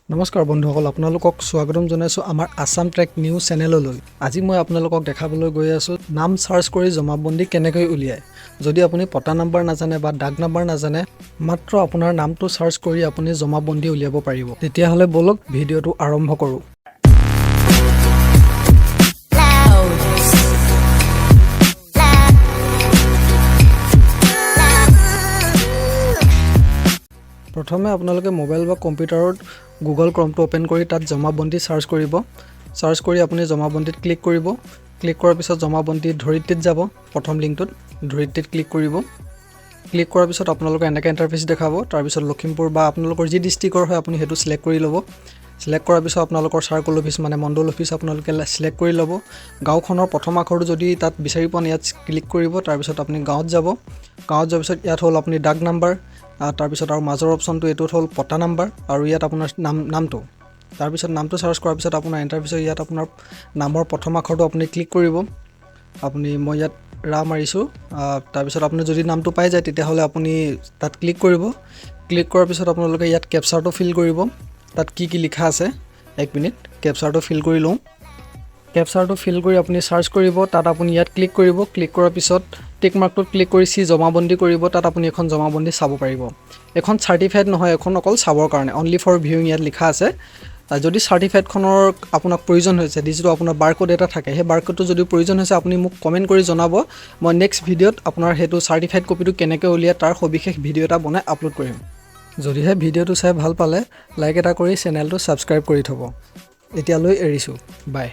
নমস্কাৰ বন্ধুসকল আপোনালোকক স্বাগতম জনাইছো আমাৰ আসাম ট্ৰেক নিউজ চেনেললৈ আজি মই আপোনালোকক দেখাবলৈ গৈ আছো নাম সাৰ্চ কৰি জমাবন্দী কেনেকৈ উলিয়ায় যদি আপুনি পটা নাম্বাৰ নাজানে বা ডাক নাম্বাৰ নাজানে মাত্ৰ আপোনাৰ নামটো সাৰ্চ কৰি আপুনি জমাবন্দী উলিয়াব পাৰিব তেতিয়া হলে বলক ভিডিওটো আৰম্ভ কৰো প্ৰথমে আপোনালোকে মোবাইল বা কম্পিউটাৰত গুগল ক্ৰমটো ওপেন কৰি তাত জমাবন্দী সাৰ্চ কৰিব সাৰ্চ কৰি আপুনি জমাবন্দীত ক্লিক কৰিব ক্লিক কৰাৰ পিছত জমাবন্দী ধৰিত্ৰীত যাব প্ৰথম লিংকটোত ধৰিত্ৰীত ক্লিক কৰিব ক্লিক কৰাৰ পিছত আপোনালোকে এনেকা ইন্টাৰফেস দেখাব তাৰ পিছত লখিমপুৰ বা আপোনালোকৰ যি ডিস্ট্ৰিক্টৰ হয় আপুনি হেতু সিলেক্ট কৰি ল'ব সিলেক্ট কৰাৰ পিছত আপোনালোকৰ সাৰ্কল অফিস মানে মণ্ডল অফিস আপোনালোকে সিলেক্ট কৰি ল'ব গাঁওখনৰ প্ৰথম আখৰটো যদি তাত বিচাৰি পোৱা ইয়াত ক্লিক কৰিব তাৰ পিছত আপুনি গাঁৱত যোৱাৰ পিছত ইয়াত হ'ল আপুনি ডাক নাম্বাৰ তাৰ পিছত আৰু মাজৰ অপচনটো এটোত হ'ল পটা নাম্বাৰ আৰু ইয়াত আপোনাৰ নামটো তাৰ পিছত নামটো সাৰ্চ কৰাৰ পিছত আপোনাৰ ইন্টাৰফেসত ইয়াত আপোনাৰ নামৰ প্ৰথম আখৰটো আপুনি ক্লিক কৰিব আপুনি মই ইয়াত ৰা মাৰিছো তাৰ পিছত আপুনি যদি নামটো পাই যায় তেতিয়া হলে আপুনি তাত ক্লিক কৰিব ক্লিক কৰাৰ পিছত আপোনালোকে ইয়াত ক্যাপচাৰটো ফিল কৰিব তাত কি কি লিখা আছে 1 মিনিট ক্যাপচাৰটো ফিল কৰি লওঁ ক্যাপচাৰটো ফিল কৰি আপুনি সাৰ্চ কৰিব তাত আপুনি ইয়াত ক্লিক কৰিব ক্লিক কৰাৰ পিছত টিক মাৰ্কটো ক্লিক কৰি সি জমাবন্দী কৰিব তাত আপুনি এখন জমাবন্দী চাব পাৰিব এখন সাৰ্টিফাইড নহয় এখন অকল চাবৰ কাৰণে অনলি ফৰ ভিউইং ইয়াত লিখা আছে যদি সাৰ্টিফাইড খনৰ আপোনাক প্ৰয়োজন হৈছে যিটো আপোনাৰ বাৰকোড এটা থাকে সেই বাৰকোডটো যদি প্ৰয়োজন হৈছে আপুনি মোক কমেন্ট কৰি জনাব মই নেক্সট ভিডিওত আপোনাৰ হেতু সাৰ্টিফাইড কপিটো কেনেকৈ উলিয়ায় তাৰ সবিশেষ ভিডিও এটা বনাই আপলোড কৰিম যদিহে ভিডিওটো চাই ভাল পালে লাইক এটা কৰি চেনেলটো সাবস্ক্ৰাইব কৰি থব এতিয়ালৈ এৰিছো বাই